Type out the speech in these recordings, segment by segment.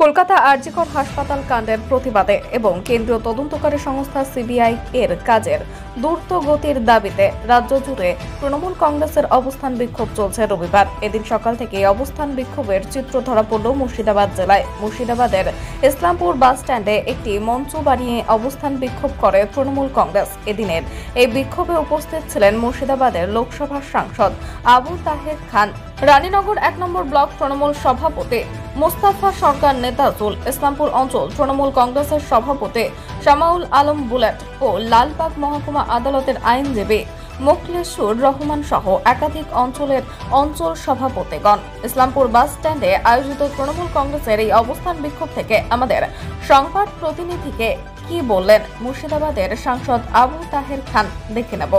কলকাতা আরজিকর হাসপাতাল কাণ্ডের প্রতিবাদে এবং কেন্দ্রীয় তদন্তকারী সংস্থা সিবিআই এর কাজের দ্রুত গতির দাবিতে রাজ্য জুড়ে তৃণমূল কংগ্রেসের অবস্থান বিক্ষোভ চলছে রবিবার। এদিন সকাল থেকে অবস্থান বিক্ষোভের চিত্র ধরা পড়ল মুর্শিদাবাদ জেলায়। মুর্শিদাবাদের ইসলামপুর বাস স্ট্যান্ডে একটি মঞ্চ বানিয়ে অবস্থান বিক্ষোভ করে তৃণমূল কংগ্রেস। এদিনের এই বিক্ষোভে উপস্থিত ছিলেন মুর্শিদাবাদের লোকসভার সাংসদ আবু তাহের খান, রানীনগর ১ নম্বর ব্লক তৃণমূল সভাপতি মোস্তাফা সরকার নেতাজুল, ইসলামপুর অঞ্চল তৃণমূল কংগ্রেসের সভাপতি শামাউল আলম বুলেট ও লালবাগ মহকুমা আদালতের আইনজীবী মোখলেসুর রহমান সহ একাধিক অঞ্চলের অঞ্চল সভাপতিগণ। ইসলামপুর বাস স্ট্যান্ডে আয়োজিত তৃণমূল কংগ্রেসের এই অবস্থান বিক্ষোভ থেকে আমাদের সংবাদ প্রতিনিধিকে কি বললেন মুর্শিদাবাদের সাংসদ আবু তাহের খান দেখে নেব।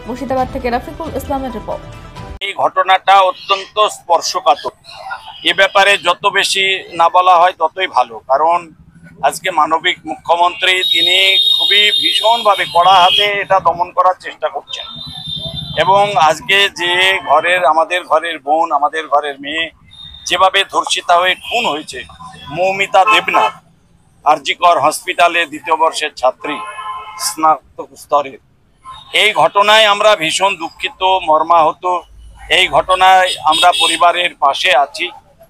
মুর্শিদাবাদ থেকে রাফিকুল ইসলামের রিপোর্ট। এই ঘটনাটা অত্যন্ত স্পর্শকাতর। এ ব্যাপারে যত বেশি না বলা হয় ততই ভালো, কারণ আজকে মানবিক মুখ্যমন্ত্রী তিনি খুবই ভীষণভাবে কড়া হাতে এটা দমন করার চেষ্টা করছেন। এবং আজকে যে আমাদের ঘরের বোন, আমাদের ঘরের মেয়ে যেভাবে ধর্ষিতা হয়ে খুন হয়েছে, মৌমিতা দেবনাথ, আরজিকর হসপিটালে ২য় বর্ষের ছাত্রী, স্নাতক স্তরের, এই ঘটনায় আমরা ভীষণ দুঃখিত, মর্মাহত। এই ঘটনায় আমরা পরিবারের পাশে আছি।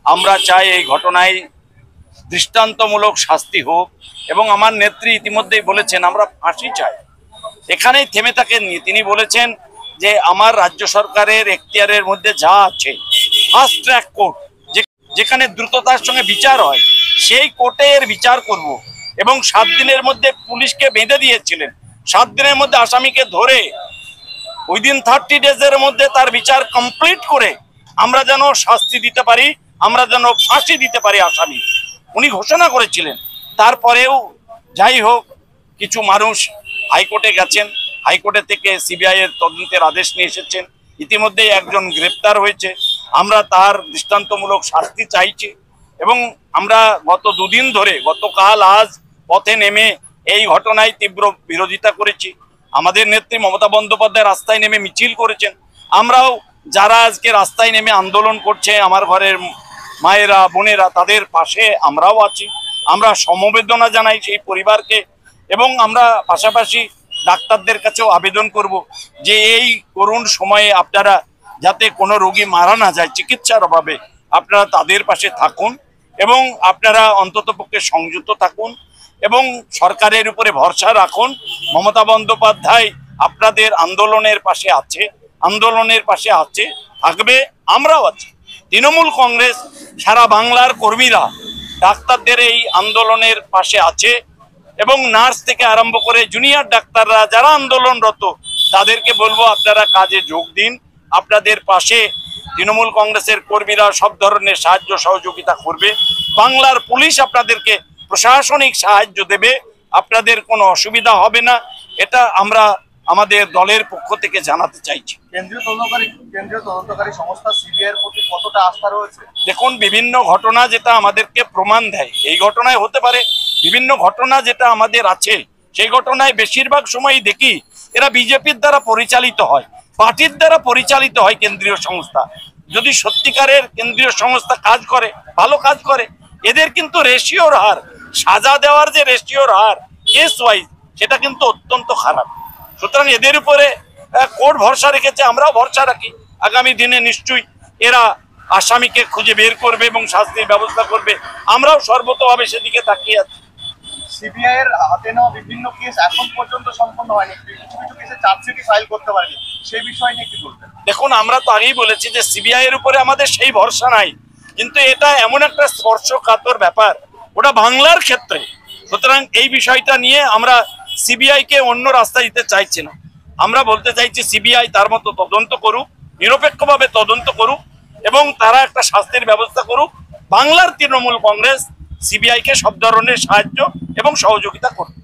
আমরা চাই এই ঘটনায় দৃষ্টান্তমূলক শাস্তি হোক, এবং আমার নেত্রী ইতিমধ্যেই বলেছেন আমরা ফাঁসি চাই। এখানেই থেমে থাকেননি, তিনি বলেছেন যে আমার রাজ্য সরকারের এখতিয়ারের মধ্যে যা আছে, ফাস্ট ট্র্যাক কোর্ট যেখানে দ্রুততার সঙ্গে বিচার হয়, সেই কোর্টে এর বিচার করব। এবং 7 দিনের মধ্যে পুলিশকে বেঁধে দিয়েছিলেন, 7 দিনের মধ্যে আসামিকে ধরে উইদিন 30 ডেজের মধ্যে তার বিচার কমপ্লিট করে আমরা যেন শাস্তি দিতে পারি, আমরা যেন ফাঁসি দিতে পারি আসামি, উনি ঘোষণা করেছিলেন। তারপরেও যাই হোক, কিছু মানুষ হাইকোর্টে গেছেন, হাইকোর্টে থেকে সিবিআই এর তদন্তের আদেশ নিয়ে এসেছেন। ইতিমধ্যেই একজন গ্রেপ্তার হয়েছে। আমরা তার দৃষ্টান্তমূলক শাস্তি চাইছি, এবং আমরা গত 2 দিন ধরে, গতকাল আজ পথে নেমে এই ঘটনায় তীব্র বিরোধিতা করেছি। আমাদের নেত্রী মমতা বন্দ্যোপাধ্যায় রাস্তায় নেমে মিছিল করেছেন। আমরাও যারা আজকে রাস্তায় নেমে আন্দোলন করছে, আমার ঘরের মায়েরা, বোনেরা, তাদের পাশে আমরাও আছি। আমরা সমবেদনা জানাই সেই পরিবারকে, এবং আমরা পাশাপাশি ডাক্তারদের কাছেও আবেদন করব যে এই করুণ সময়ে আপনারা যাতে কোনো রোগী মারা না যায় চিকিৎসার অভাবে, আপনারা তাদের পাশে থাকুন এবং আপনারা অন্ততপক্ষে সংযত থাকুন এবং সরকারের উপরে ভরসা রাখুন। মমতা বন্দ্যোপাধ্যায় আপনাদের আন্দোলনের পাশে আছে, আন্দোলনের পাশে আছে, থাকবে, আমরাও আছি। তৃণমূল কংগ্রেস সারা বাংলার কর্মীরা ডাক্তারদের এই আন্দোলনের পাশে আছে, এবং নার্স থেকে আরম্ভ করে জুনিয়র ডাক্তাররা যারা আন্দোলনরত, তাদেরকে বলবো আপনারা কাজে যোগ দিন। আপনাদের পাশে তৃণমূল কংগ্রেসের কর্মীরা সব ধরনের সাহায্য সহযোগিতা করবে। বাংলার পুলিশ আপনাদেরকে প্রশাসনিক সাহায্য দেবে, আপনাদের কোনো অসুবিধা হবে না, এটা আমরা আমাদের দলের পক্ষ থেকে জানাতে চাইছি। কেন্দ্রীয় তদন্তকারী সংস্থা সিবিআই এর প্রতি কতটা আস্থা রয়েছে? দেখুন, বিভিন্ন ঘটনা যেটা আমাদেরকে প্রমাণ দেয়, এই ঘটনায় হতে পারে বিভিন্ন ঘটনা যেটা আমাদের আছে, সেই ঘটনায় বেশিরভাগ সময়ই দেখি এরা বিজেপির দ্বারা পরিচালিত হয়, পার্টির দ্বারা পরিচালিত হয় কেন্দ্রীয় সংস্থা। যদি সত্যিকারের কেন্দ্রীয় সংস্থা কাজ করে, ভালো কাজ করে, এদের কিন্তু রেশিওর হার, সাজা দেওয়ার যে রেশিওর হার কেস ওয়াইজ, সেটা কিন্তু অত্যন্ত খারাপ। সুতরাং এদের উপরে কোর্ট ভরসা রেখেছে, আমরাও ভরসা রাখি। আগামী দিনে নিশ্চয়ই এরা আসামিকে খুঁজে বের করবে এবং শাস্তির ব্যবস্থা করবে, আমরাও সর্বতভাবে সেদিকে তাকিয়ে আছি। সিবিআই এর হাতে নেওয়া বিভিন্ন কেস এখন পর্যন্ত সম্পন্ন হয়নি, কিছু কিছু কেসে চার্জশিট ফাইল করতে পারেনি, সেই বিষয় নিয়ে কি বলবেন? দেখুন, আমরা তো আগেই বলেছি যে সিবিআই এর উপরে আমাদের সেই ভরসা নাই, কিন্তু এটা এমন একটা স্পর্শকাতর ব্যাপার, ওটা বাংলার ক্ষেত্রে। সুতরাং এই বিষয়টা নিয়ে আমরা সিবিআই কে অন্য রাস্তা দিতে চাইছি না। আমরা বলতে চাইছি সিবিআই তার মতো তদন্ত করুক, নিরপেক্ষভাবে তদন্ত করুক, এবং তারা একটা শাস্তির ব্যবস্থা করুক। বাংলার তৃণমূল কংগ্রেস সিবিআই কে সব ধরনের সাহায্য এবং সহযোগিতা করুক।